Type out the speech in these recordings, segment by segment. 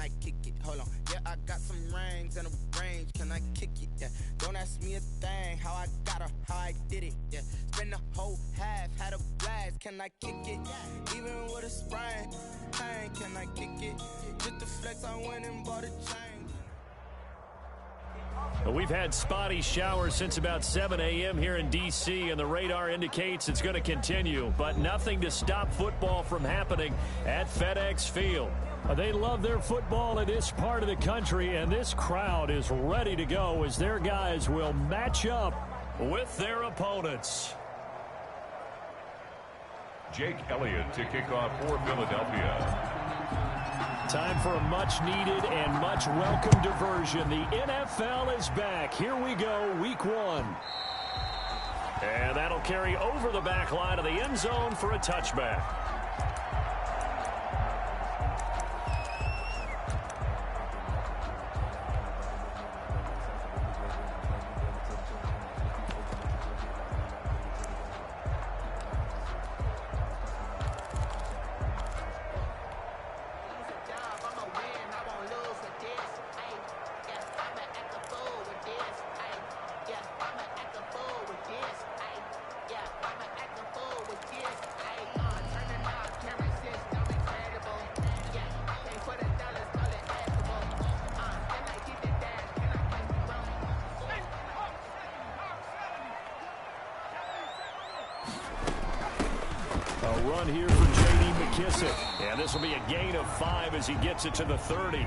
I kick it? Hold on. Yeah, I got some rings and a range. Can I kick it? Yeah. Don't ask me a thing. How I got her, how I did it. Yeah. Spend the whole half, had a blast. Can I kick it? Even with a sprain, pain. Can I kick it? Just the flex, I went and bought a chain. We've had spotty showers since about 7 a.m. here in D.C., and the radar indicates it's going to continue, but nothing to stop football from happening at FedEx Field. They love their football in this part of the country, and this crowd is ready to go as their guys will match up with their opponents. Jake Elliott to kick off for Philadelphia. Time for a much-needed and much-welcome diversion. The NFL is back. Here we go, Week 1. And that'll carry over the back line of the end zone for a touchback. Run here for J.D. McKissick. And this will be a gain of 5 as he gets it to the 30.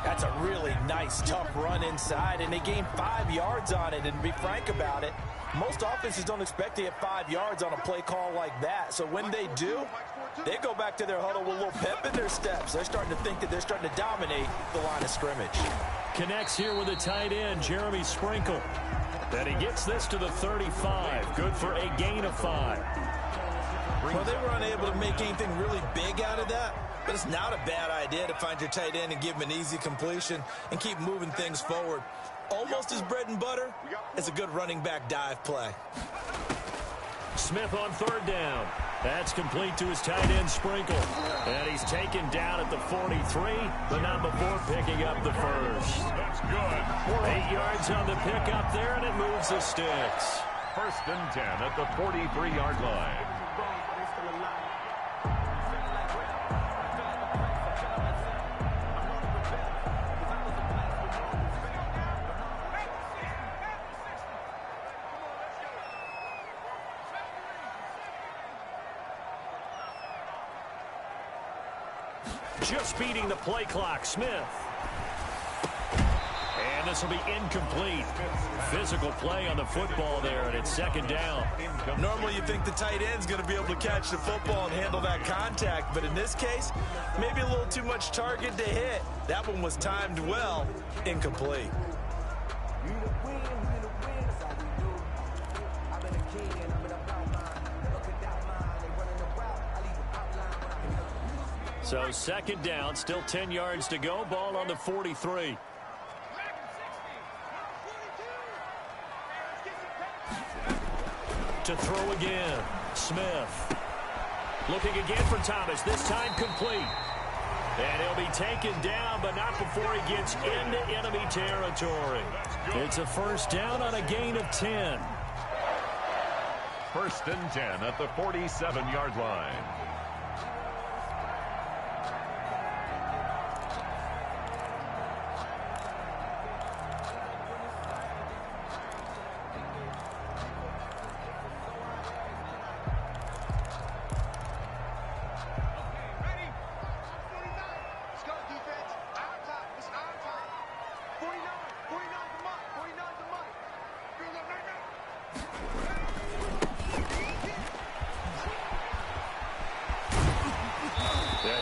That's a really nice, tough run inside, and they gained 5 yards on it. And to be frank about it, most offenses don't expect to get 5 yards on a play call like that. So when they do, they go back to their huddle with a little pep in their steps. They're starting to think that they're starting to dominate the line of scrimmage. Connects here with a tight end, Jeremy Sprinkle. Then he gets this to the 35. Good for a gain of 5. Well, they were unable to make anything really big out of that, but it's not a bad idea to find your tight end and give him an easy completion and keep moving things forward. Almost his bread and butter is a good running back dive play. Smith on 3rd down. That's complete to his tight end, Sprinkle. And he's taken down at the 43, but not before picking up the first. That's good. 8 yards on the pickup there, and it moves the sticks. 1st and 10 at the 43-yard line. Just beating the play clock, Smith. And this will be incomplete. Physical play on the football there, and it's 2nd down. Normally you think the tight end's going to be able to catch the football and handle that contact, but in this case, maybe a little too much target to hit. That one was timed well, incomplete. So 2nd down, still 10 yards to go. Ball on the 43. To throw again, Smith. Looking again for Thomas, this time complete. And he'll be taken down, but not before he gets into enemy territory. It's a 1st down on a gain of 10. 1st and 10 at the 47-yard line.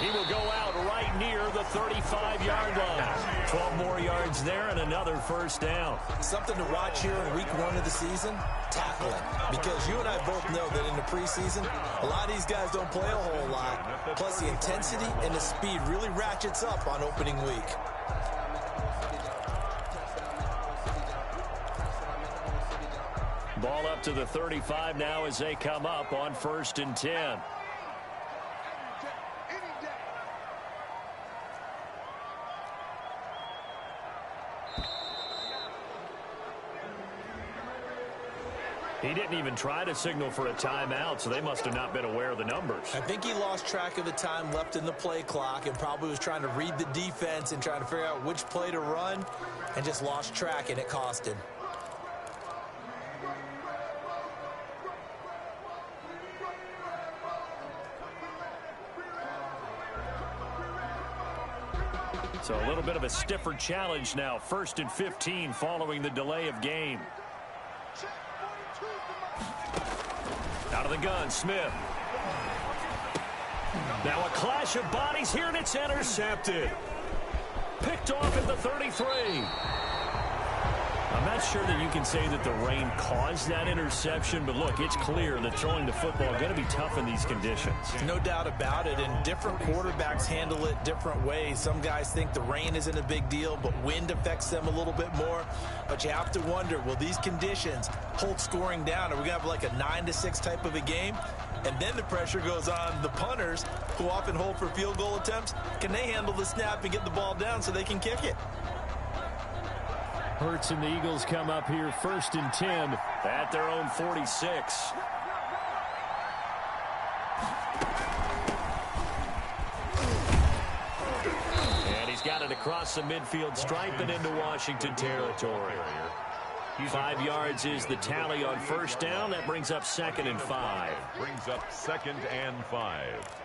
He will go out right near the 35-yard line. 12 more yards there and another 1st down. Something to watch here in week 1 of the season, tackling. Because you and I both know that in the preseason, a lot of these guys don't play a whole lot. Plus the intensity and the speed really ratchets up on opening week. Ball up to the 35 now as they come up on 1st and 10. He didn't even try to signal for a timeout, so they must have not been aware of the numbers. I think he lost track of the time left in the play clock and probably was trying to read the defense and trying to figure out which play to run and just lost track, and it cost him. So a little bit of a stiffer challenge now. 1st and 15 following the delay of game. Out of the gun, Smith. Now a clash of bodies here, and it's intercepted. Picked off at the 33. I'm not sure that you can say that the rain caused that interception, but look, it's clear that throwing the football is going to be tough in these conditions. No doubt about it, and different quarterbacks handle it different ways. Some guys think the rain isn't a big deal, but wind affects them a little bit more. But you have to wonder, will these conditions hold scoring down? Are we going to have like a 9-6 type of a game? And then the pressure goes on the punters, who often hold for field goal attempts. Can they handle the snap and get the ball down so they can kick it? Hurts and the Eagles come up here 1st and 10 at their own 46. And he's got it across the midfield stripe and into Washington territory. 5 yards is the tally on 1st down. That brings up 2nd and 5. Brings up 2nd and 5.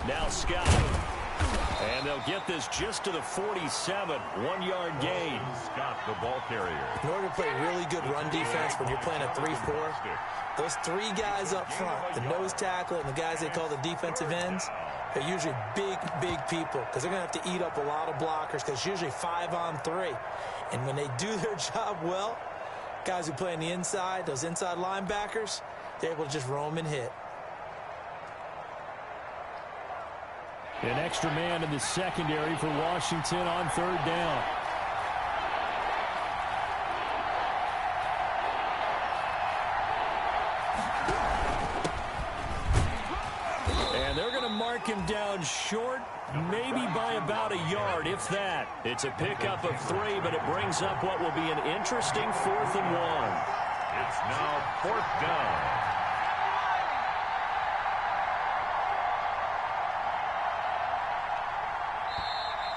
Now Scott. And they'll get this just to the 47. 1-yard gain. Scott, the ball carrier. In order to play really good run defense when you're playing a 3-4, those 3 guys up front, the nose tackle and the guys they call the defensive ends, they're usually big people because they're going to have to eat up a lot of blockers because it's usually 5-on-3. And when they do their job well, guys who play on the inside, those inside linebackers, they're able to just roam and hit. An extra man in the secondary for Washington on 3rd down. And they're going to mark him down short, maybe by about a yard, if that. It's a pickup of 3, but it brings up what will be an interesting 4th and 1. It's now 4th down.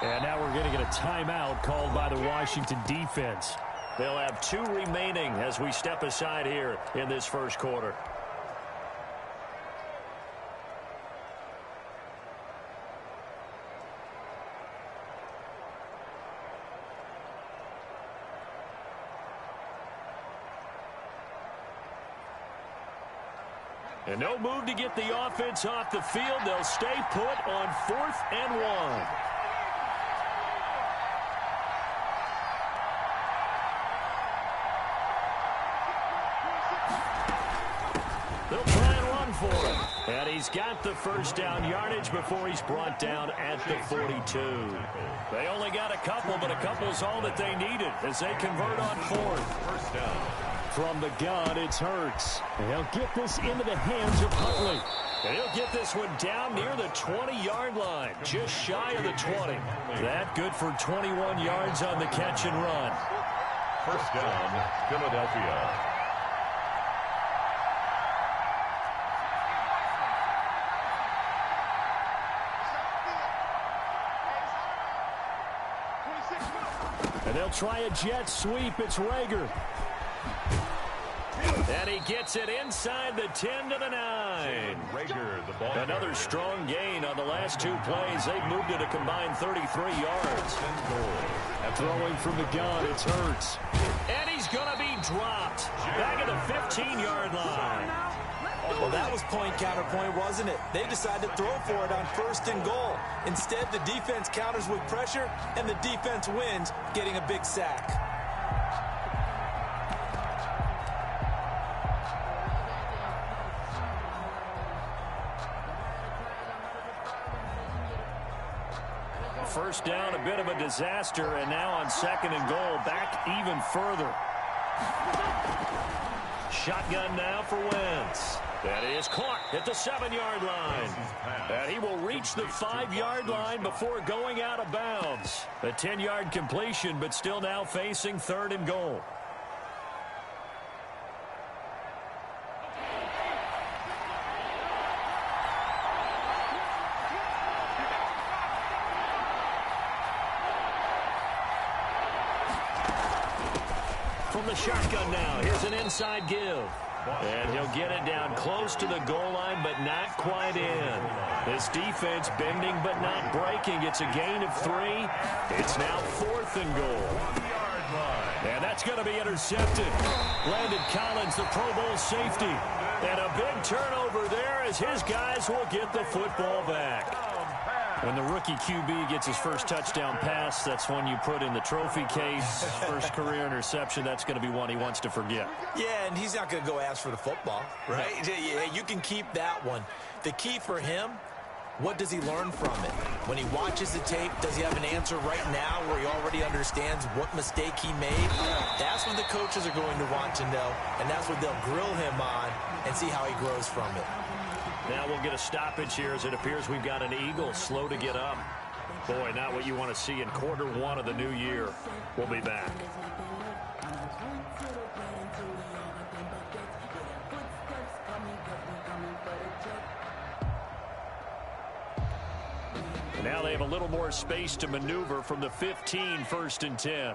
And now we're going to get a timeout called by the Washington defense. They'll have 2 remaining as we step aside here in this 1st quarter. And no move to get the offense off the field. They'll stay put on 4th and 1. They'll try and run for it. And he's got the 1st down yardage before he's brought down at the 42. They only got a couple, but a couple's all that they needed as they convert on 4th. 1st down. From the gun, it's Hurts. And he'll get this into the hands of Huntley. And he'll get this one down near the 20-yard line, just shy of the 20. That good for 21 yards on the catch and run. 1st down, Philadelphia. And they'll try a jet sweep. It's Rager. And he gets it inside the 10 to the 9. Rager, the ball Another carrier. strong gain on the last 2 plays. They've moved it a combined 33 yards. Throwing from the gun, it's Hurts. And he's going to be dropped back at the 15-yard line. Well, that was point counterpoint, wasn't it? They decided to throw for it on 1st and goal. Instead, the defense counters with pressure, and the defense wins, getting a big sack. first down, a bit of a disaster, and now on 2nd and goal, back even further. Shotgun now for Wentz. That is caught at the 7-yard line. And he will reach the 5-yard line before going out of bounds. A 10-yard completion, but still now facing 3rd and goal. From the shotgun now, here's an inside give. And he'll get it down close to the goal line, but not quite in. This defense bending but not breaking. It's a gain of 3. It's now 4th and goal. And that's going to be intercepted. Landon Collins, the Pro Bowl safety. And a big turnover there as his guys will get the football back. When the rookie QB gets his first touchdown pass, that's one you put in the trophy case. First career interception, that's going to be one he wants to forget. Yeah, and he's not going to go ask for the football, right? Yeah, you can keep that one. The key for him, what does he learn from it? When he watches the tape, does he have an answer right now where he already understands what mistake he made? That's what the coaches are going to want to know, and that's what they'll grill him on and see how he grows from it. Now we'll get a stoppage here as it appears we've got an Eagle slow to get up. Boy, not what you want to see in quarter 1 of the new year. We'll be back. Now they have a little more space to maneuver from the 15, 1st and 10.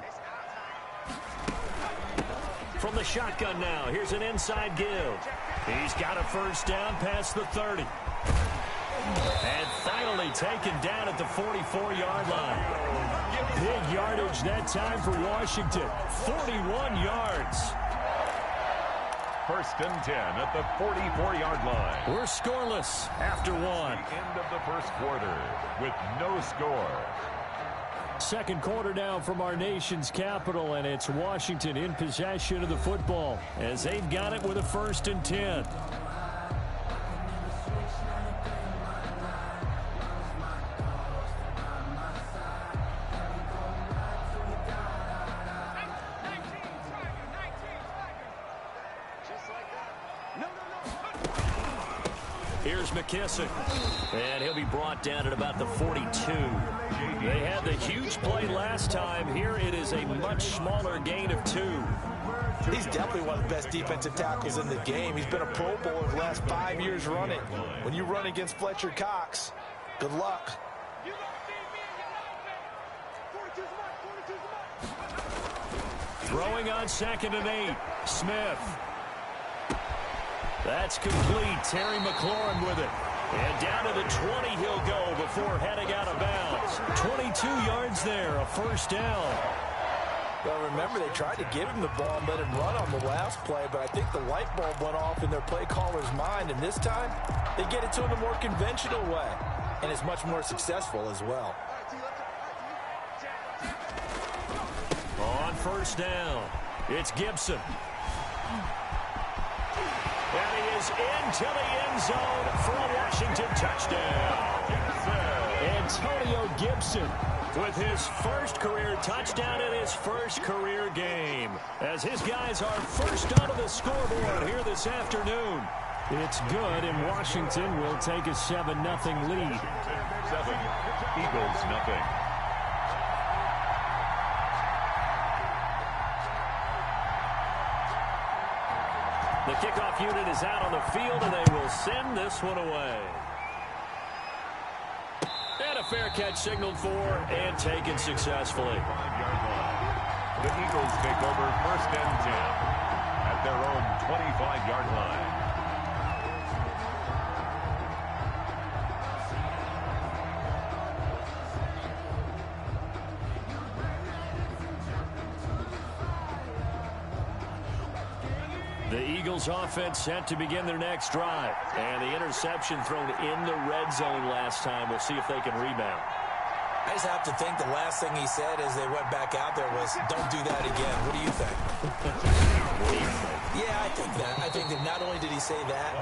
From the shotgun now, here's an inside give. He's got a first down past the 30. And finally taken down at the 44-yard line. Big yardage that time for Washington. 41 yards. 1st and 10 at the 44-yard line. We're scoreless after 1. The end of the first quarter with no score. 2nd quarter now from our nation's capital, and it's Washington in possession of the football as they've got it with a 1st and 10. Here's McKissick, and he'll be brought down at about the 42. They had the huge play last time. Here it is a much smaller gain of 2. He's definitely one of the best defensive tackles in the game. He's been a Pro Bowler the last 5 years running. When you run against Fletcher Cox, good luck. Throwing on 2nd and 8. Smith. That's complete. Terry McLaurin with it. And down to the 20 he'll go before heading out of bounds. 22 yards there, a first down. Well, remember, they tried to give him the ball and let him run on the last play, but I think the light bulb went off in their play caller's mind, and this time they get it to him a more conventional way, and it's much more successful as well. On first down, it's Gibson. And he is into the end zone for a Washington touchdown. Antonio Gibson with his first career touchdown in his first career game, as his guys are first onto the scoreboard here this afternoon. It's good, and Washington will take a 7-0 lead. 7, Eagles nothing. The kickoff unit is out on the field, and they will send this one away. And a fair catch signaled for and taken successfully. 5-yard line. The Eagles take over 1st and 10 at their own 25-yard line. The Eagles offense set to begin their next drive. And the interception thrown in the red zone last time. We'll see if they can rebound. I just have to think the last thing he said as they went back out there was, don't do that again. What do you think? What do you think? Yeah, I think that. I think that not only did he he say that?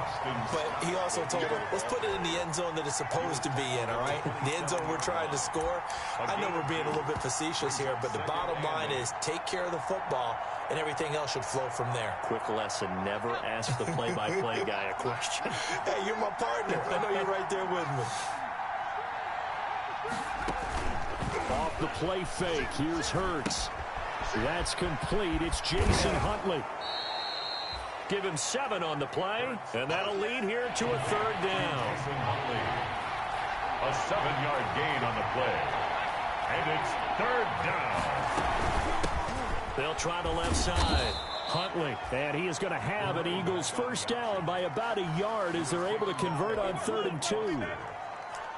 But he also told him, let's put it in the end zone that it's supposed to be in, all right? The end zone we're trying to score. I know we're being a little bit facetious here, but the bottom line is take care of the football, and everything else should flow from there. Quick lesson, never ask the play-by-play guy a question. Hey, you're my partner. I know you're right there with me. Off the play fake, here's Hurts. That's complete. It's Jason Huntley. Give him 7 on the play, and that'll lead here to a 3rd down. Jason Huntley. A 7-yard gain on the play. And it's 3rd down. They'll try the left side. Huntley, and he is going to have an Eagles first down by about a yard as they're able to convert on 3rd and 2.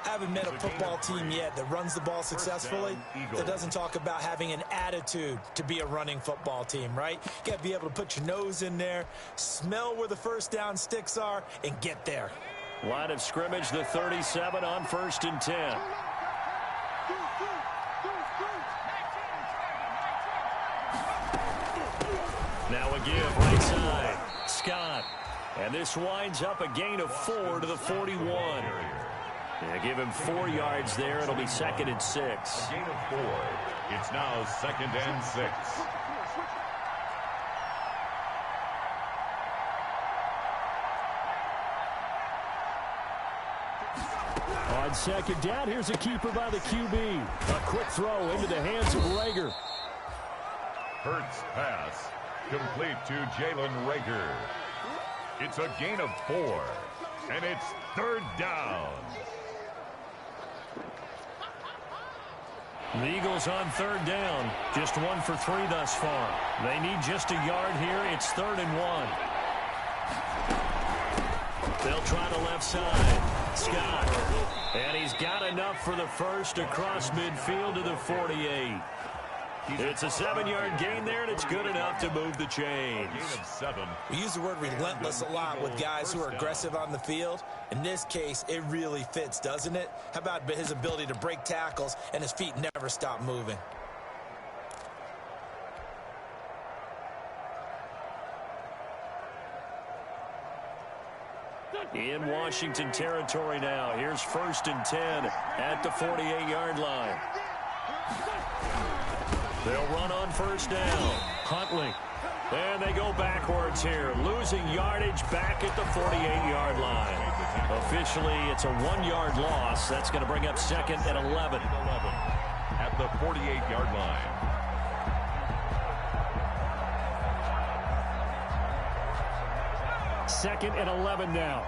I haven't met a football team yet that runs the ball successfully that doesn't talk about having an attitude to be a running football team, right? You got to be able to put your nose in there, smell where the first down sticks are, and get there. Line of scrimmage, the 37 on 1st and 10. Now a give, right side. Scott. And this winds up a gain of 4 to the 41. Yeah, give him 4 yards there. It'll be 2nd and 6. A gain of 4. It's now 2nd and 6. On 2nd down, here's a keeper by the QB. A quick throw into the hands of Reagor. Hurts pass. Complete to Jalen Reagor. It's a gain of 4. And it's 3rd down. The Eagles on 3rd down. Just 1 for 3 thus far. They need just a yard here. It's 3rd and 1. They'll try the left side. Scott. And he's got enough for the first across midfield to the 48. It's a 7-yard gain there, and it's good enough to move the chains. Gain of 7. We use the word relentless a lot with guys who are aggressive on the field. In this case, it really fits, doesn't it? How about his ability to break tackles and his feet never stop moving? In Washington territory now. Here's 1st and 10 at the 48-yard line. They'll run on 1st down. Huntley. And they go backwards here. Losing yardage back at the 48-yard line. Officially, it's a 1-yard loss. That's going to bring up 2nd and 11. At the 48-yard line. Second and 11 now.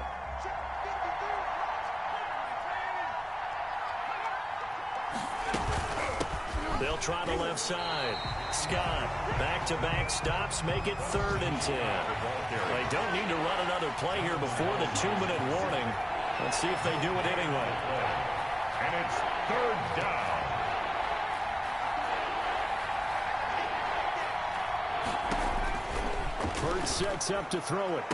They'll try the left side. Scott, back-to-back stops, make it 3rd and 10. They don't need to run another play here before the 2-minute warning. Let's see if they do it anyway. And it's 3rd down. Hurts sets up to throw it.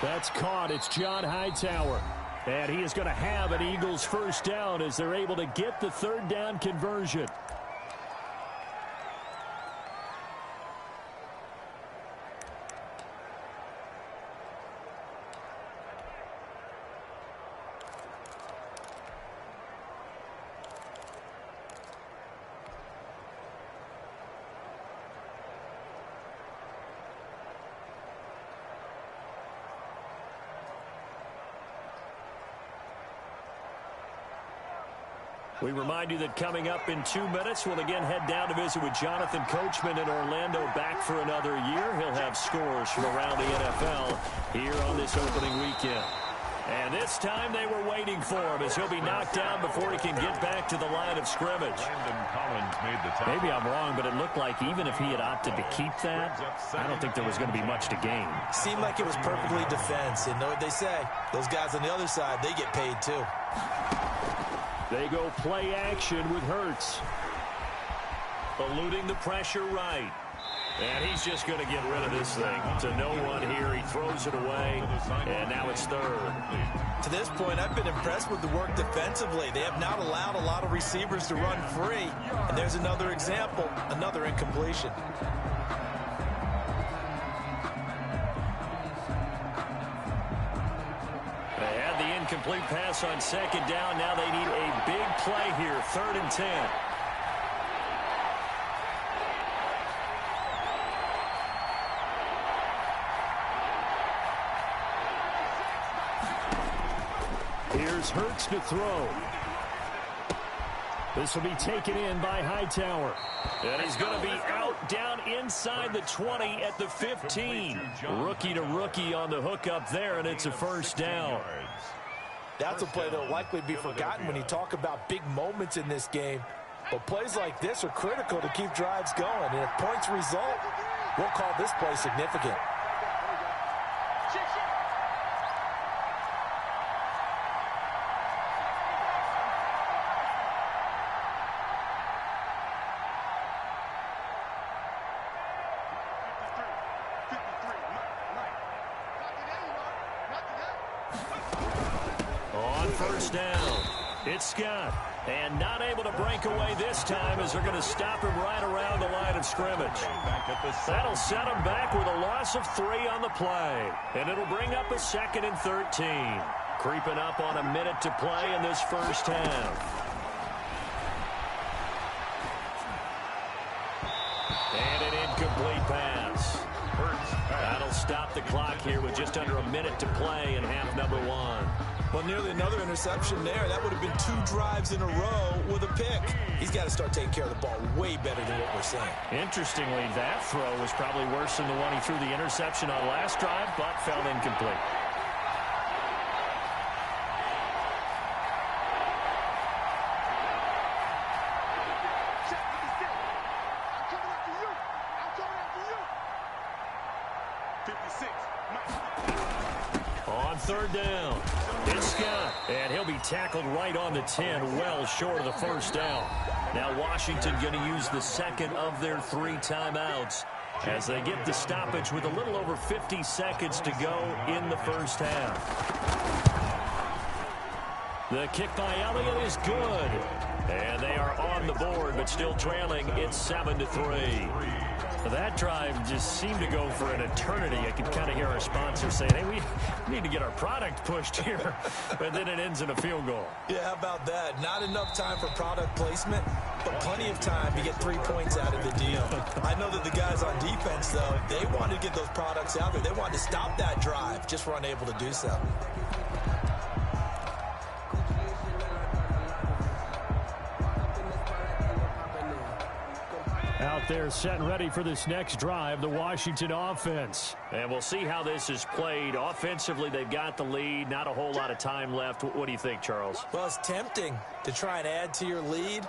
That's caught. It's John Hightower. And he is going to have an Eagles first down as they're able to get the 3rd down conversion. We remind you that coming up in 2 minutes, we'll again head down to visit with Jonathan Coachman in Orlando, back for another year. He'll have scores from around the NFL here on this opening weekend. And this time they were waiting for him as he'll be knocked down before he can get back to the line of scrimmage. Landon Collins made the tackle. Maybe I'm wrong, but it looked like even if he had opted to keep that, I don't think there was going to be much to gain. Seemed like it was perfectly defense. And know what they say? Those guys on the other side, they get paid too. They go play action with Hurts. Eluding the pressure right. And he's just going to get rid of this thing to no one here. He throws it away, and now it's 3rd. To this point, I've been impressed with the work defensively. They have not allowed a lot of receivers to run free. And there's another example, another incompletion. incomplete pass on second down. Now they need a big play here, 3rd and 10. Here's Hurts to throw. This will be taken in by Hightower. And he's going to be out down inside the 20 at the 15. Rookie to rookie on the hook up there, and it's a first down. That's a play that will likely be forgotten when you talk about big moments in this game. But plays like this are critical to keep drives going. And if points result, we'll call this play significant. First down. It's Scott. And not able to break away this time as they're going to stop him right around the line of scrimmage. That'll set him back with a loss of 3 on the play. And it'll bring up a 2nd and 13. Creeping up on a minute to play in this first half. And an incomplete pass. That'll stop the clock here with just under a minute to play in half number 1. Well, nearly another interception there. That would have been 2 drives in a row with a pick. He's got to start taking care of the ball way better than what we're seeing. Interestingly, that throw was probably worse than the one he threw the interception on last drive, but fell incomplete. On 3rd down, it's Scott, and he'll be tackled right on the 10, well short of the first down. Now Washington going to use the 2nd of their 3 timeouts as they get the stoppage with a little over 50 seconds to go in the first half. The kick by Elliott is good, and they are on the board, but still trailing. It's 7-3. That drive just seemed to go for an eternity. I could kind of hear our sponsor saying, hey, we need to get our product pushed here. But then it ends in a field goal. Yeah, how about that? Not enough time for product placement, but plenty of time to get 3 points out of the deal. I know that the guys on defense, though, they wanted to get those products out there. They wanted to stop that drive, just were unable to do so. Out there set and ready for this next drive, the Washington offense. And we'll see how this is played. Offensively, they've got the lead. Not a whole lot of time left. What do you think, Charles? Well, it's tempting to try and add to your lead,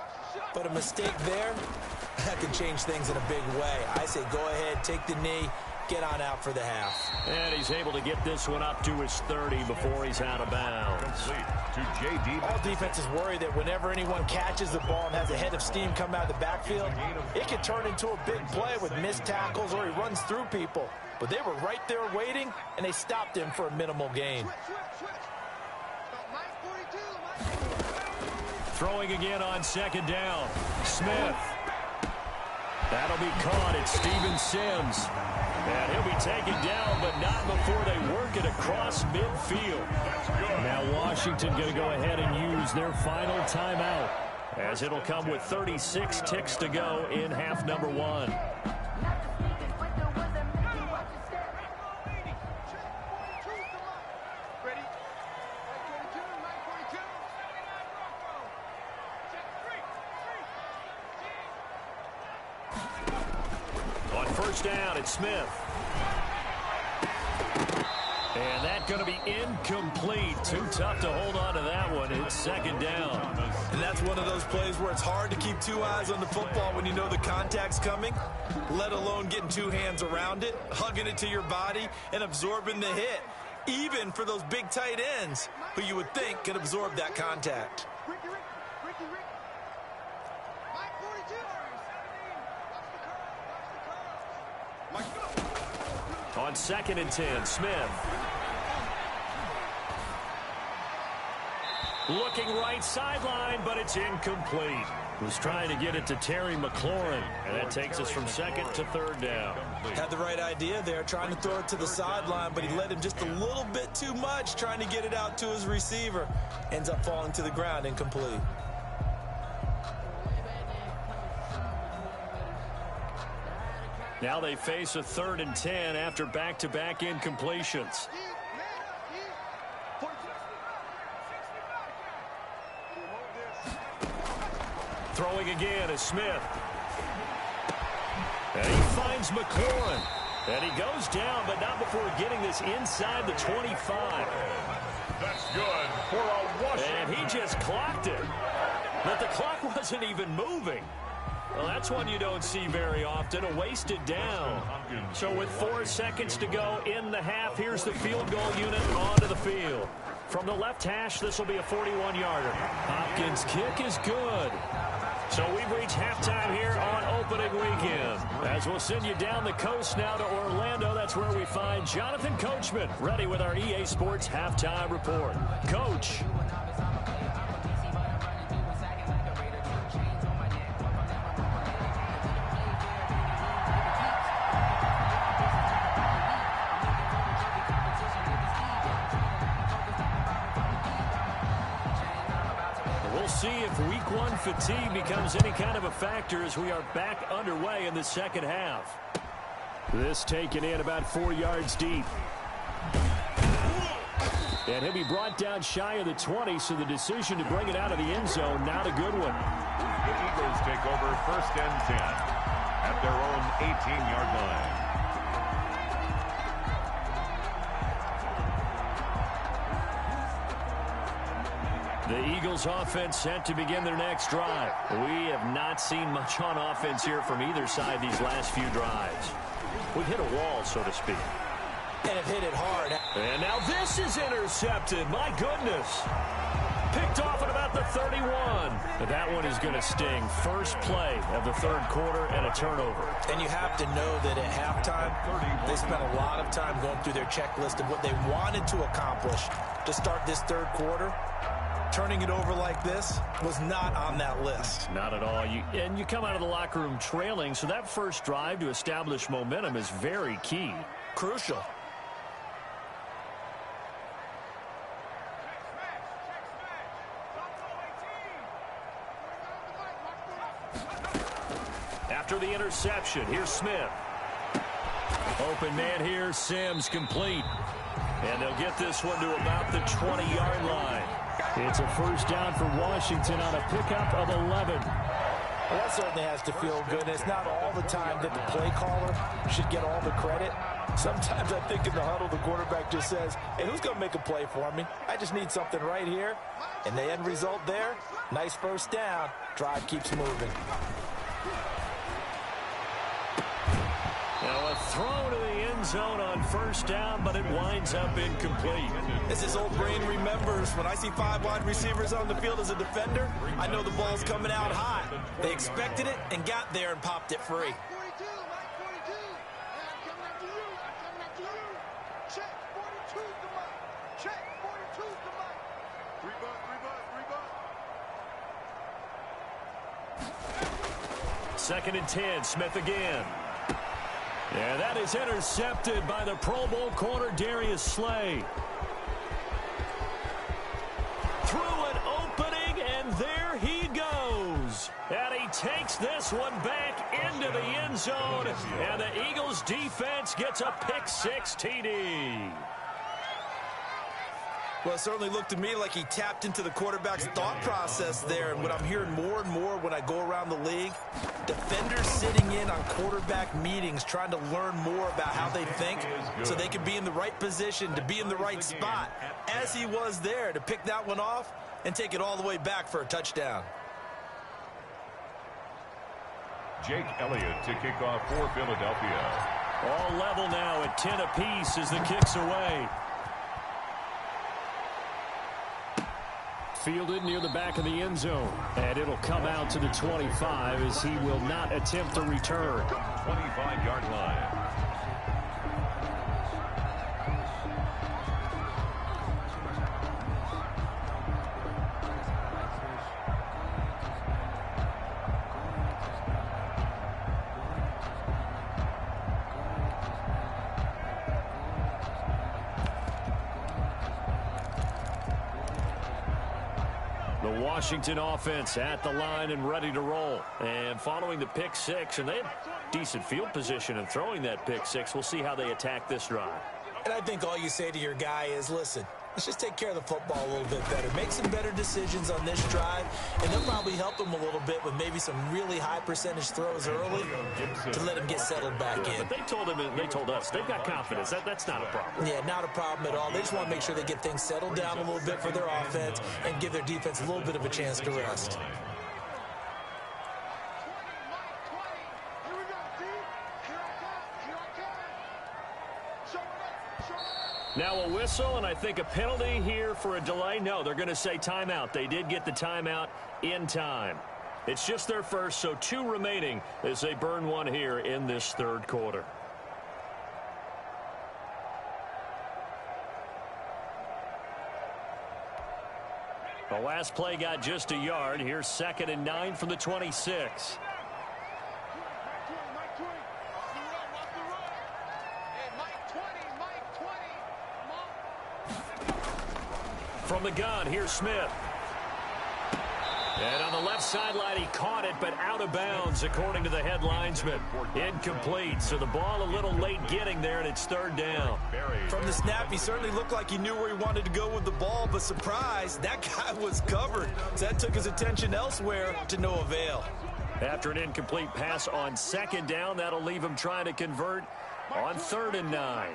but a mistake there, that could change things in a big way. I say go ahead, take the knee, get on out for the half. And he's able to get this one up to his 30 before he's out of bounds. To J.D. All defenses worry that whenever anyone catches the ball and has a head of steam come out of the backfield, it could turn into a big play with missed tackles or he runs through people. But they were right there waiting, and they stopped him for a minimal gain. Throwing again on 2nd down. Smith. That'll be caught. It's Steven Sims. And he'll be taken down, but not before they work it across midfield. Now Washington going to go ahead and use their final timeout, as it'll come with 36 ticks to go in half number 1. On 1st down, it's Smith. And that's going to be incomplete. Too tough to hold on to that one. It's 2nd down. And that's one of those plays where it's hard to keep 2 eyes on the football when you know the contact's coming, let alone getting 2 hands around it, hugging it to your body, and absorbing the hit, even for those big tight ends who you would think could absorb that contact. On 2nd and 10, Smith. Looking right sideline, but it's incomplete. Was trying to get it to Terry McLaurin, and that takes us from second to third down. Had the right idea there, trying to throw it to the sideline, but he led him just a little bit too much, trying to get it out to his receiver. Ends up falling to the ground, incomplete. Now they face a 3rd and 10 after back-to-back incompletions. Throwing again is Smith. And he finds McLaurin. And he goes down, but not before getting this inside the 25. That's good for a Washington. And he just clocked it. But the clock wasn't even moving. Well, that's one you don't see very often, a wasted down. So with 4 seconds to go in the half, here's the field goal unit onto the field. From the left hash, this will be a 41-yarder. Hopkins' kick is good. So we've reached halftime here on opening weekend. As we'll send you down the coast now to Orlando, that's where we find Jonathan Coachman, ready with our EA Sports Halftime Report. Coach. See if week 1 fatigue becomes any kind of a factor as we are back underway in the second half. This taken in about 4 yards deep. And he'll be brought down shy of the 20, so the decision to bring it out of the end zone, not a good one. The Eagles take over 1st and 10 at their own 18-yard line. The Eagles offense set to begin their next drive. We have not seen much on offense here from either side these last few drives. We've hit a wall, so to speak. And have hit it hard. And now this is intercepted. My goodness. Picked off at about the 31. But that one is going to sting. First play of the 3rd quarter and a turnover. And you have to know that at halftime, they spent a lot of time going through their checklist of what they wanted to accomplish to start this 3rd quarter. Turning it over like this was not on that list. Not at all. And you come out of the locker room trailing, so that first drive to establish momentum is very key. Crucial. After the interception, here's Smith. Open man here, Sims complete. And they'll get this one to about the 20-yard line. It's a 1st down for Washington on a pickup of 11. Well, that certainly has to feel good. And it's not all the time that the play caller should get all the credit. Sometimes I think in the huddle, the quarterback just says, hey, who's going to make a play for me? I just need something right here. And the end result there, nice 1st down. Drive keeps moving. Now a throw to the end zone on 1st down, but it winds up incomplete. As his old brain remembers, when I see 5 wide receivers on the field as a defender, I know the ball's coming out high. They expected it and got there and popped it free. Second and 10, Smith again. Yeah, that is intercepted by the Pro Bowl corner Darius Slay. Through an opening, and there he goes. And he takes this one back into the end zone, and the Eagles defense gets a pick-6 TD. Well, it certainly looked to me like he tapped into the quarterback's thought process there. And what I'm hearing more and more when I go around the league, defenders sitting in on quarterback meetings trying to learn more about how they think so they can be in the right position to be in the right spot, as he was there to pick that one off and take it all the way back for a touchdown. Jake Elliott to kick off for Philadelphia. All level now at 10 apiece as the kick's away. Fielded near the back of the end zone. And it'll come out to the 25 as he will not attempt to return. 25-yard line. The Washington offense at the line and ready to roll. And following the pick six, and they had decent field position in throwing that pick six. We'll see how they attack this drive. And I think all you say to your guy is, listen, let's just take care of the football a little bit better. Make some better decisions on this drive, and they'll probably help him a little bit with maybe some really high percentage throws early to let him get settled back in. But they told him, and they told us, they've got confidence. That's not a problem. Yeah, not a problem at all. They just want to make sure they get things settled down a little bit for their offense and give their defense a little bit of a chance to rest. Now a whistle, and I think a penalty here for a delay. No, they're going to say timeout. They did get the timeout in time. It's just their first, so 2 remaining as they burn one here in this third quarter. The last play got just a yard. Here's 2nd and 9 from the 26. From the gun, here's Smith. And on the left sideline, he caught it, but out of bounds, according to the head linesman. Incomplete, so the ball a little late getting there, and it's 3rd down. From the snap, he certainly looked like he knew where he wanted to go with the ball, but surprise, that guy was covered. So that took his attention elsewhere to no avail. After an incomplete pass on 2nd down, that'll leave him trying to convert on 3rd and 9.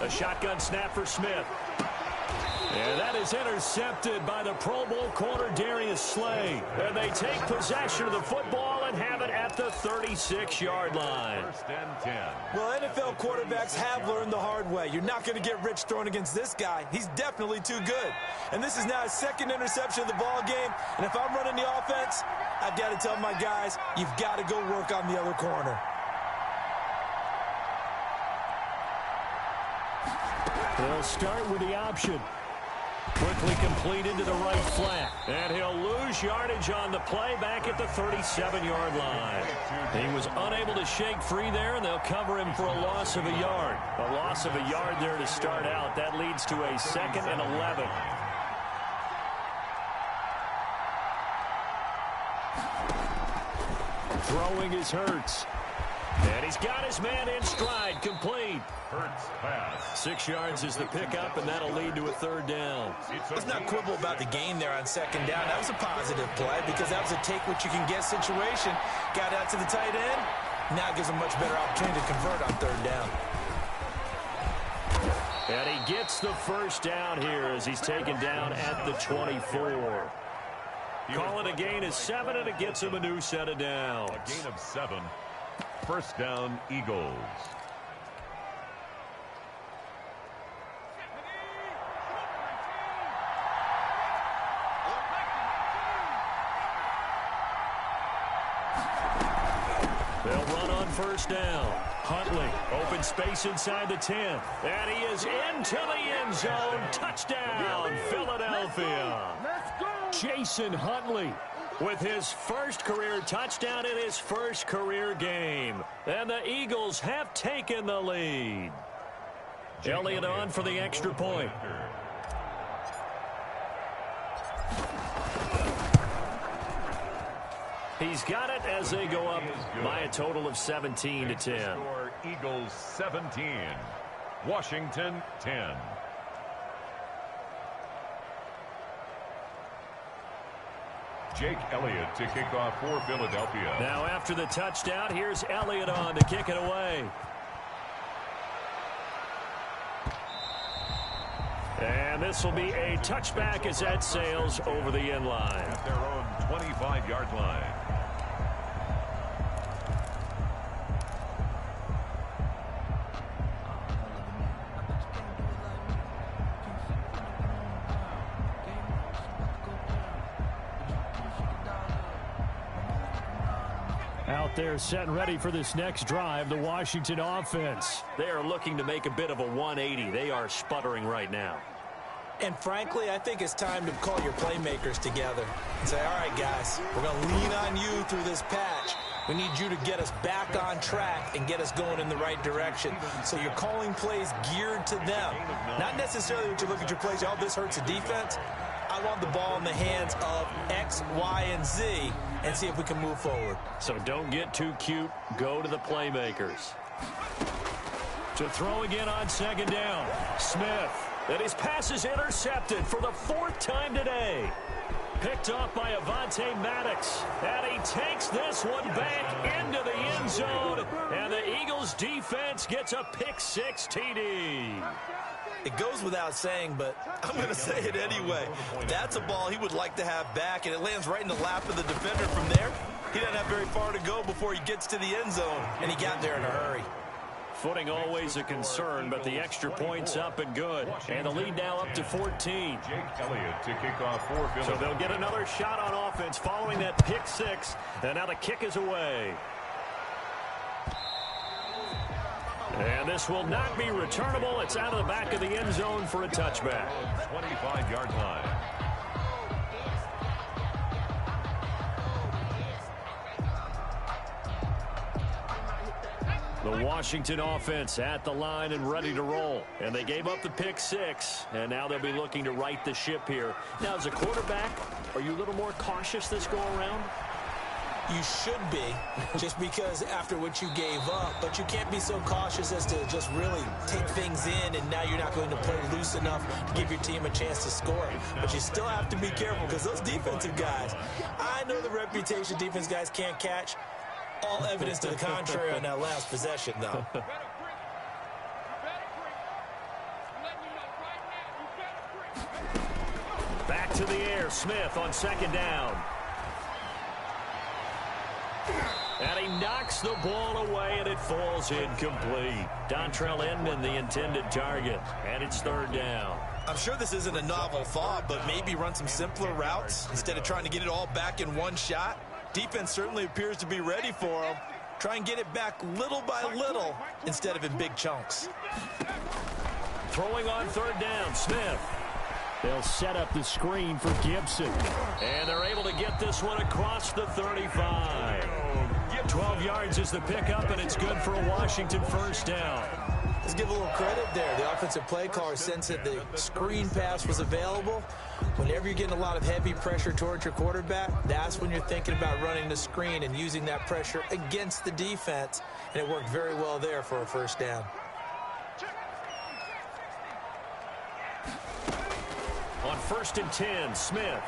A shotgun snap for Smith. And that is intercepted by the Pro Bowl corner Darius Slay. And they take possession of the football and have it at the 36-yard line. 1st and 10. Well, NFL quarterbacks have learned the hard way. You're not going to get rich throwing against this guy. He's definitely too good. And this is now his 2nd interception of the ball game. And if I'm running the offense, I've got to tell my guys, you've got to go work on the other corner. They'll start with the option. Quickly completed to the right flat. And he'll lose yardage on the play back at the 37-yard line. He was unable to shake free there, and they'll cover him for a loss of a yard. A loss of a yard there to start out. That leads to a 2nd and 11. Throwing is Hurts. And he's got his man in stride, complete. Hurts pass. 6 yards is the pickup, and that'll lead to a 3rd down. Let's not quibble about the gain there on 2nd down. That was a positive play because that was a take-what-you-can-get situation. Got out to the tight end. Now gives him a much better opportunity to convert on 3rd down. And he gets the 1st down here as he's taken down at the 24. Call it a gain of 7, and it gets him a new set of downs. A gain of 7. 1st down, Eagles. They'll run on 1st down. Huntley, open space inside the 10. And he is into the end zone. Touchdown, Philadelphia. Jason Huntley with his 1st career touchdown in his 1st career game. And the Eagles have taken the lead. Elliott on for the extra point. He's got it as they go up by a total of 17-10. Score Eagles 17. Washington 10. Jake Elliott to kick off for Philadelphia. Now after the touchdown, here's Elliott on to kick it away. And this will be a touchback as that sails over the end line. At their own 25-yard line. Out there set and ready for this next drive, the Washington offense. They are looking to make a bit of a 180. They are sputtering right now. And frankly, I think it's time to call your playmakers together and say, all right, guys, we're going to lean on you through this patch. We need you to get us back on track and get us going in the right direction. So you're calling plays geared to them. Not necessarily when you look at your plays, oh, this hurts the defense. I want the ball in the hands of X, Y, and Z and see if we can move forward. So don't get too cute. Go to the playmakers. To throw again on second down. Smith. And his pass is intercepted for the 4th time today. Picked off by Avonte Maddox. And he takes this one back into the end zone. And the Eagles defense gets a pick-6 TD. It goes without saying, but I'm going to say it anyway. That's a ball he would like to have back, and it lands right in the lap of the defender from there. He doesn't have very far to go before he gets to the end zone, and he got there in a hurry. Footing always a concern, but the extra point's up and good. And the lead now up to 14. Jake Elliott to kick off for Philadelphia. So they'll get another shot on offense following that pick-6, and now the kick is away. And this will not be returnable. It's out of the back of the end zone for a touchback. 25-yard line. The Washington offense at the line and ready to roll. And they gave up the pick-6, and now they'll be looking to right the ship here. Now, as a quarterback, are you a little more cautious this go-around? You should be, just because after what you gave up, but you can't be so cautious as to just really take things in, and now you're not going to play loose enough to give your team a chance to score. But you still have to be careful because those defensive guys, I know the reputation defense guys can't catch. All evidence to the contrary on that last possession, though. Back to the air, Smith on second down. And he knocks the ball away, and it falls incomplete. Dontrell Inman, the intended target, and it's 3rd down. I'm sure this isn't a novel thought, but maybe run some simpler routes instead of trying to get it all back in one shot. Defense certainly appears to be ready for him. Try and get it back little by little instead of in big chunks. Throwing on 3rd down, Smith. They'll set up the screen for Gibson. And they're able to get this one across the 35. 12 yards is the pickup, and it's good for a Washington 1st down. Let's give a little credit there. The offensive play caller sensed that the screen pass was available. Whenever you're getting a lot of heavy pressure towards your quarterback, that's when you're thinking about running the screen and using that pressure against the defense. And it worked very well there for a 1st down. On 1st and 10, Smith.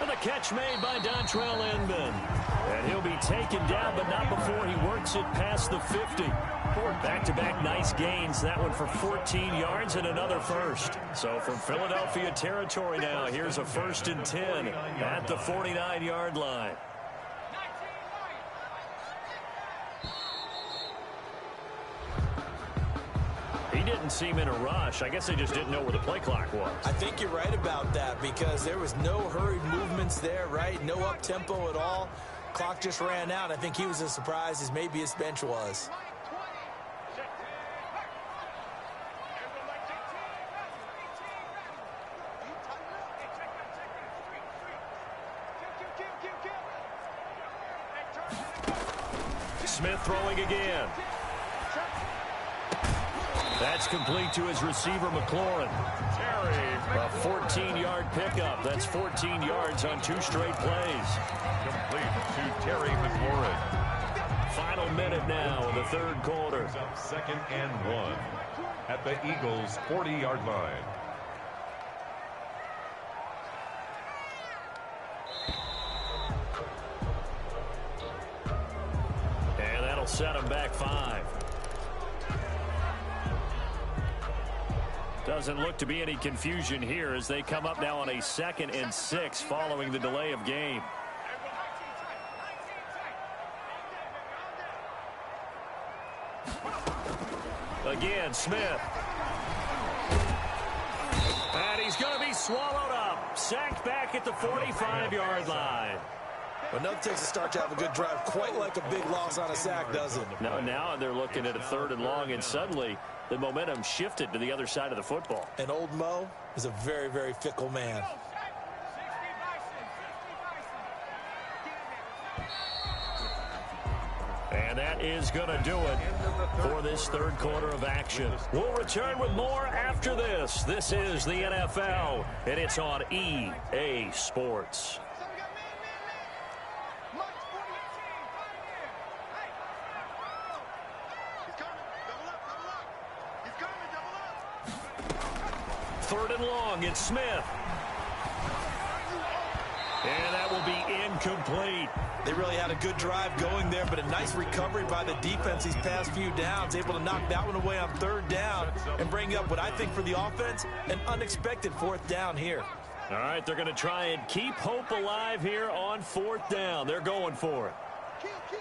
And the catch made by Dontrell Inman. And he'll be taken down, but not before he works it past the 50. Back-to-back nice gains. That one for 14 yards and another 1st. So from Philadelphia territory now, here's a 1st and 10 at the 49-yard line. He didn't seem in a rush. I guess they just didn't know where the play clock was. I think you're right about that because there was no hurried movements there, right? No up-tempo at all. Clock just ran out. I think he was as surprised as maybe his bench was. Smith throwing again. That's complete to his receiver, McLaurin. A 14-yard pickup. That's 14 yards on 2 straight plays. Complete to Terry McLaurin. Final minute now in the 3rd quarter. 2nd and 1 at the Eagles' 40-yard line. And that'll set him back 5. Doesn't look to be any confusion here as they come up now on a 2nd and 6 following the delay of game. Again, Smith. And he's going to be swallowed up. Sacked back at the 45-yard line. Well, nothing takes a start to have a good drive quite like a big loss on a sack, does it? Now they're looking at a 3rd and long, and suddenly the momentum shifted to the other side of the football. And old Mo is a very, very fickle man. And that is going to do it for this third quarter of action. We'll return with more after this. This is the NFL, and it's on EA Sports. Third and long, it's Smith. And that will be incomplete. They really had a good drive going there, but a nice recovery by the defense these past few downs, able to knock that one away on third down and bring up what I think for the offense, an unexpected fourth down here. All right, they're going to try and keep hope alive here on fourth down. They're going for it. Kill, turn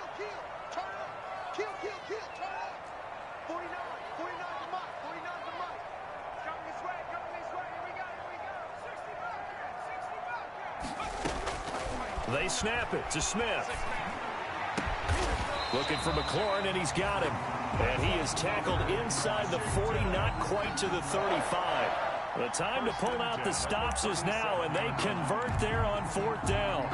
up. Kill, turn up. 49 to Mike, 49 to Mike. Coming this way, here we go. 60 back. They snap it to Smith. Looking for McLaurin, and he's got him. And he is tackled inside the 40, not quite to the 35. The time to pull out the stops is now, and they convert there on fourth down.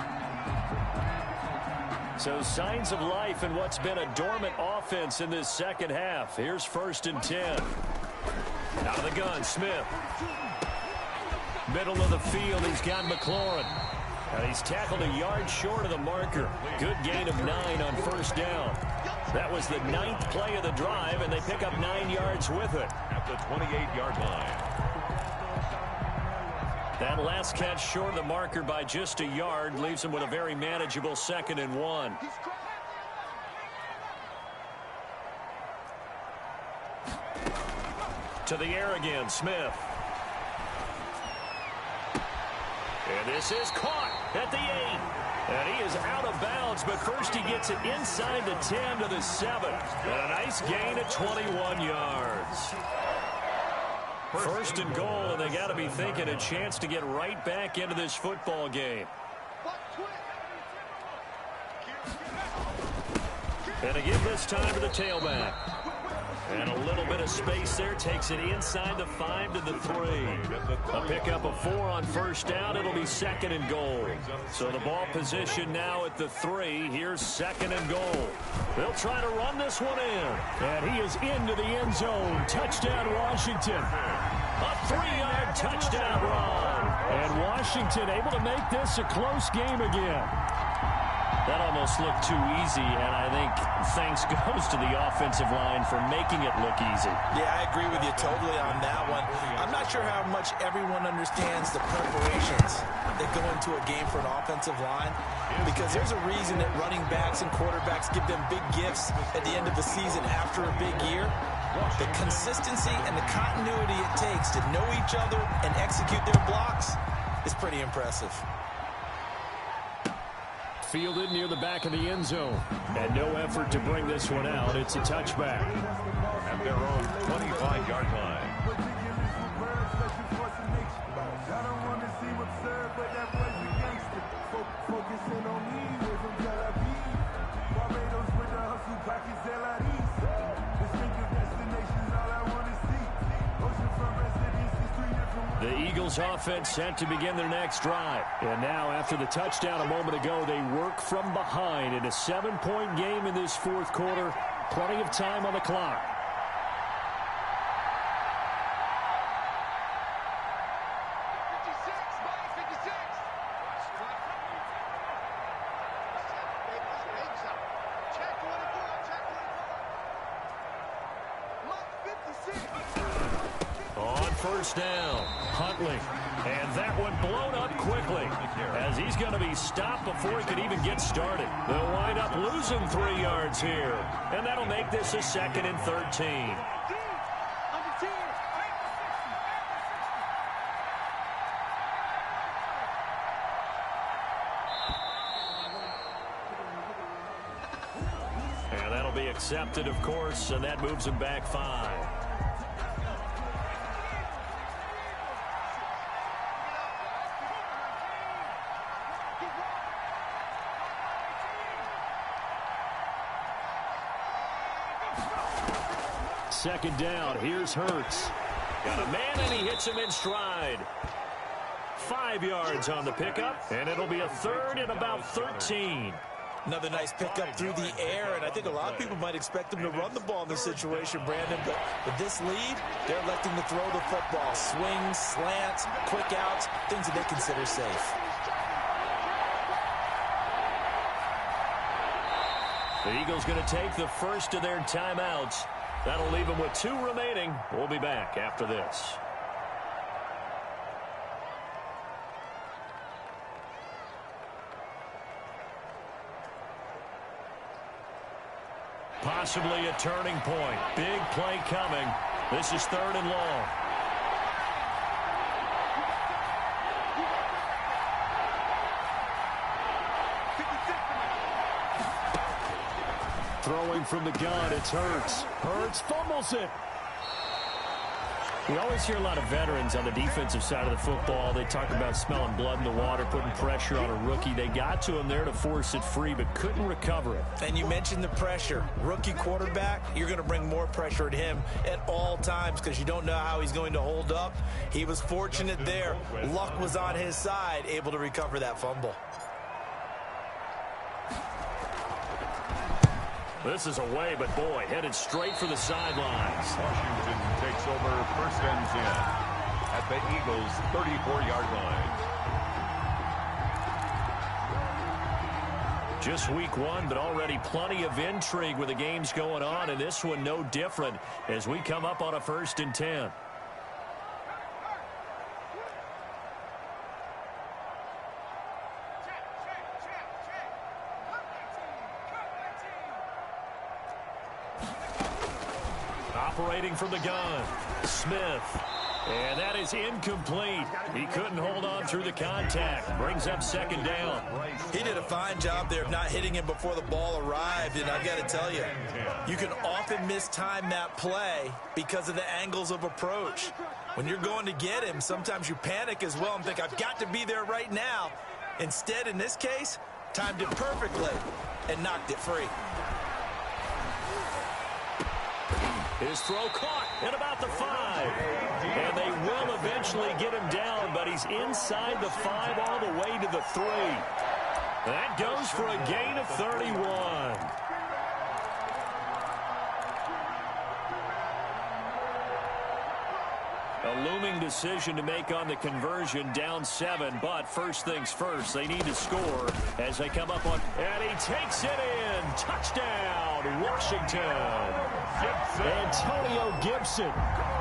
So signs of life in what's been a dormant offense in this second half. Here's 1st and 10. Out of the gun, Smith. Middle of the field, he's got McLaurin. And he's tackled a yard short of the marker. Good gain of 9 on first down. That was the 9th play of the drive, and they pick up 9 yards with it. At the 28-yard line. That last catch short of the marker by just a yard leaves him with a very manageable 2nd and 1. To the air again, Smith. And this is caught at the 8. And he is out of bounds, but first he gets it inside the 10 to the 7. And a nice gain of 21 yards. First and goal, and they got to be thinking a chance to get right back into this football game. And to give this time to the tailback. And a little bit of space there, takes it inside the 5 to the 3. A pickup of 4 on first down. It'll be 2nd and goal. So the ball position now at the 3. Here's 2nd and goal. They'll try to run this one in. And he is into the end zone. Touchdown, Washington. A 3-yard touchdown run. And Washington able to make this a close game again. That almost looked too easy, and I think thanks goes to the offensive line for making it look easy. Yeah, I agree with you totally on that one. I'm not sure how much everyone understands the preparations that go into a game for an offensive line, because there's a reason that running backs and quarterbacks give them big gifts at the end of the season after a big year. The consistency and the continuity it takes to know each other and execute their blocks is pretty impressive. Fielded near the back of the end zone. And no effort to bring this one out. It's a touchback. At their own 25-yard line. The Eagles offense set to begin their next drive. And now after the touchdown a moment ago, they work from behind in a 7-point game in this fourth quarter. Plenty of time on the clock. First down, Huntley, and that one blown up quickly as he's going to be stopped before he can even get started. They'll wind up losing 3 yards here, and that'll make this a 2nd and 13. And that'll be accepted, of course, and that moves him back 5. Second down, here's Hurts. Got a man, and he hits him in stride. 5 yards on the pickup, and it'll be a 3rd and about 13. Another nice pickup through the air, and I think a lot of people might expect him to run the ball in this situation, Brandon, but with this lead, they're electing to throw the football. Swings, slants, quick outs, things that they consider safe. The Eagles going to take the first of their timeouts. That'll leave them with 2 remaining. We'll be back after this. Possibly a turning point. Big play coming. This is 3rd and long. Throwing from the gun, it's Hurts. Hurts fumbles it. We always hear a lot of veterans on the defensive side of the football. They talk about smelling blood in the water, putting pressure on a rookie. They got to him there to force it free, but couldn't recover it. And you mentioned the pressure. Rookie quarterback, you're going to bring more pressure at him at all times because you don't know how he's going to hold up. He was fortunate there. Luck was on his side, able to recover that fumble. This is away, but boy, headed straight for the sidelines. Washington takes over 1st and 10 at the Eagles' 34-yard line. Just week 1, but already plenty of intrigue with the games going on, and this one no different as we come up on a 1st and 10. Operating from the gun, Smith. And that is incomplete. He couldn't hold on through the contact. Brings up 2nd down. He did a fine job there of not hitting him before the ball arrived. And I've got to tell you, you can often mistime that play because of the angles of approach. When you're going to get him, sometimes you panic as well and think, I've got to be there right now. Instead, in this case, timed it perfectly and knocked it free. His throw caught at about the 5. And they will eventually get him down, but he's inside the 5 all the way to the 3. That goes for a gain of 31. A looming decision to make on the conversion, down 7, but first things first, they need to score as they come up on, and he takes it in. Touchdown, Washington. Antonio Gibson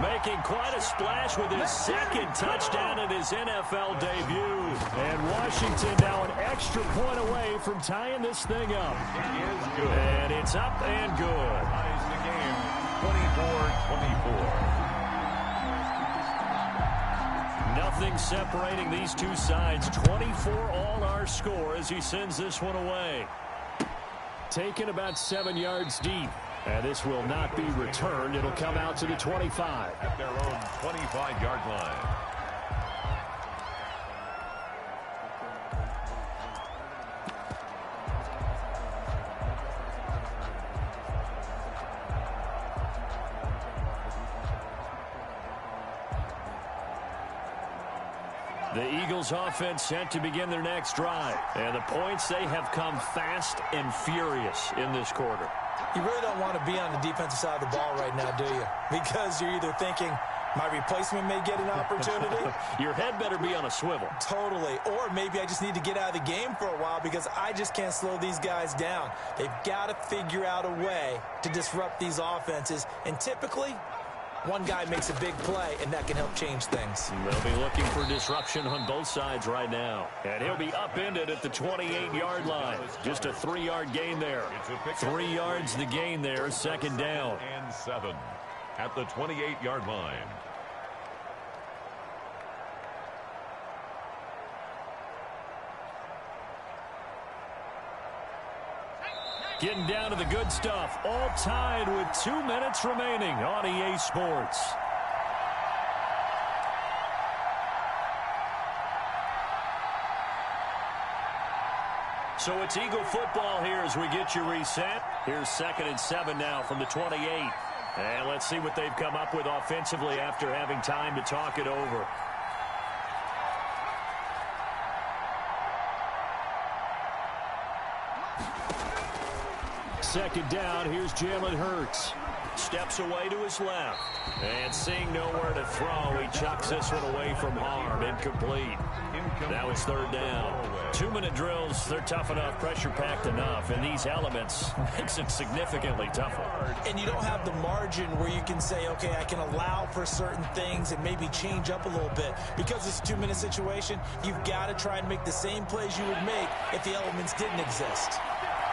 making quite a splash with his 2nd touchdown in his NFL debut. And Washington now an extra point away from tying this thing up. It is good. And it's up and good. Ties the game 24-24. Nothing separating these two sides. 24 all our score as he sends this one away. Taken about 7 yards deep. And this will not be returned. It'll come out to the 25. At their own 25-yard line. The Eagles offense set to begin their next drive. And the points, they have come fast and furious in this quarter. You really don't want to be on the defensive side of the ball right now, do you? Because you're either thinking, my replacement may get an opportunity. Your head better be on a swivel. Totally. Or maybe I just need to get out of the game for a while because I just can't slow these guys down. They've got to figure out a way to disrupt these offenses. And typically, one guy makes a big play, and that can help change things. They'll be looking for disruption on both sides right now. And he'll be upended at the 28-yard line. Just a 3-yard gain there. 3 yards the gain there, 2nd down. And 7 at the 28-yard line. Getting down to the good stuff. All tied with 2 minutes remaining on EA Sports. So it's Eagle football here as we get you reset. Here's 2nd and 7 now from the 28. And let's see what they've come up with offensively after having time to talk it over. second down. Here's Jalen Hurts. Steps away to his left. And seeing nowhere to throw, he chucks this one away from harm. Incomplete. Now it's third down. 2-minute drills, they're tough enough, pressure-packed enough, and these elements makes it significantly tougher. And you don't have the margin where you can say, okay, I can allow for certain things and maybe change up a little bit. Because it's a 2-minute situation, you've got to try and make the same plays you would make if the elements didn't exist.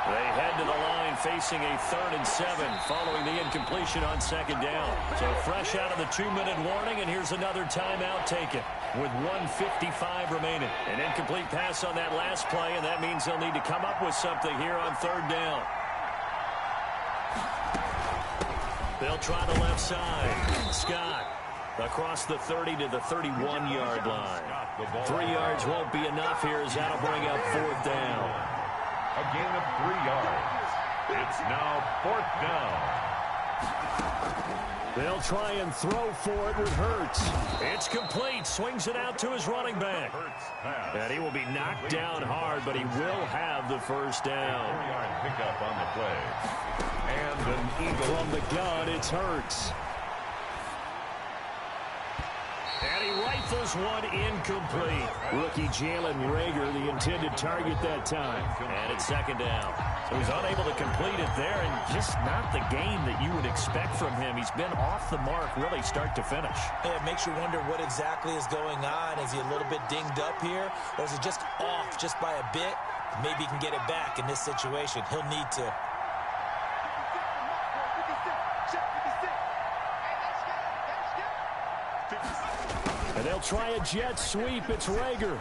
They head to the line facing a 3rd and 7 following the incompletion on second down. So fresh out of the 2-minute warning, and here's another timeout taken with 1:55 remaining. An incomplete pass on that last play, and that means they'll need to come up with something here on third down. They'll try the left side. Scott across the 30 to the 31-yard line. 3 yards won't be enough here as that'll bring up fourth down. A gain of 3 yards. It's now 4th down. They'll try and throw for it with Hurts. It's complete. Swings it out to his running back. And he will be knocked down hard, but he will have the first down. 4-yard pickup on the play. And an Eagle. From the gun, it's Hurts. And he rifles one incomplete. Rookie Jalen Reagor, the intended target that time. And it's second down. So he's unable to complete it there, and just not the game that you would expect from him. He's been off the mark really start to finish. It makes you wonder what exactly is going on. Is he a little bit dinged up here, or is it just off just by a bit? Maybe he can get it back in this situation. He'll need to. And they'll try a jet sweep. It's Reagor.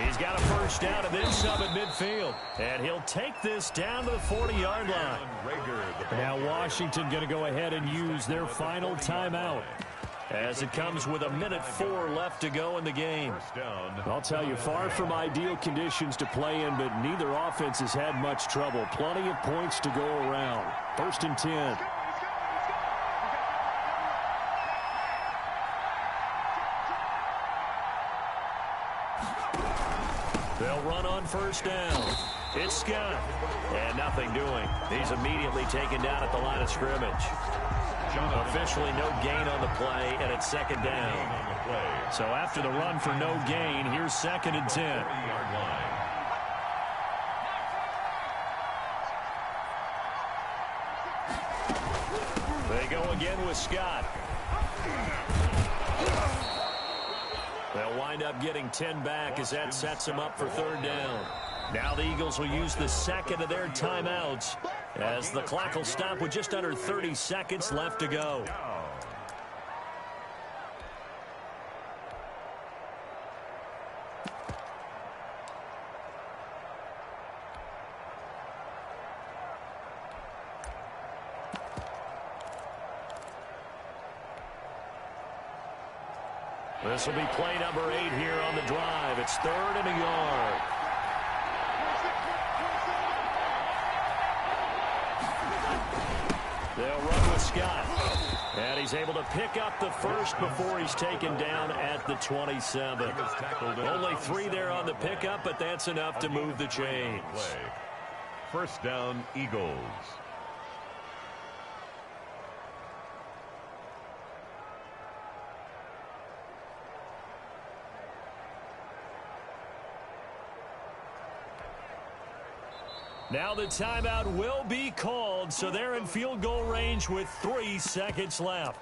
He's got a first down and then some at midfield. And he'll take this down to the 40-yard line. Now Washington going to go ahead and use their final timeout as it comes with 1:04 left to go in the game. I'll tell you, far from ideal conditions to play in, but neither offense has had much trouble. Plenty of points to go around. 1st and 10. They'll run on first down. It's Scott. And nothing doing. He's immediately taken down at the line of scrimmage. Officially no gain on the play, and it's second down. So after the run for no gain, here's 2nd and 10. They go again with Scott. They'll wind up getting 10 back as that sets them up for third down. Now the Eagles will use the second of their timeouts as the clock will stop with just under 30 seconds left to go. This will be play number 8 here on the drive. It's 3rd and a yard. They'll run with Scott. And he's able to pick up the first before he's taken down at the 27. Only 3 there on the pickup, but that's enough to move the chains. First down, Eagles. Now the timeout will be called, so they're in field goal range with 3 seconds left.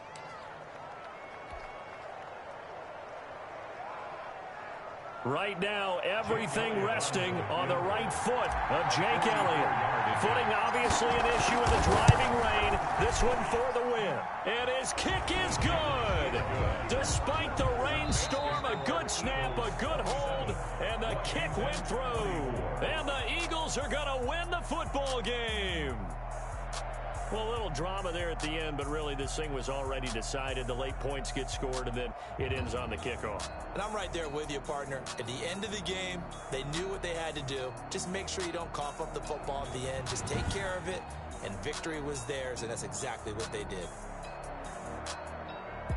Right now, everything resting on the right foot of Jake Elliott. Footing obviously an issue in the driving rain. This one for the win. And his kick is good. Despite the rainstorm, a good snap, a good hold, and the kick went through. And the Eagles are going to win the football game. Well, a little drama there at the end, but really this thing was already decided. The late points get scored, and then it ends on the kickoff. And I'm right there with you, partner. At the end of the game, they knew what they had to do. Just make sure you don't cough up the football at the end. Just take care of it, and victory was theirs, and that's exactly what they did.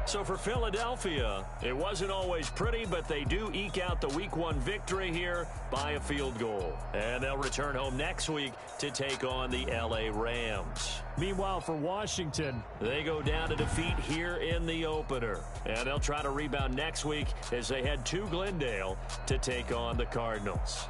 So for Philadelphia, it wasn't always pretty, but they do eke out the Week 1 victory here by a field goal. And they'll return home next week to take on the L.A. Rams. Meanwhile, for Washington, they go down to defeat here in the opener. And they'll try to rebound next week as they head to Glendale to take on the Cardinals.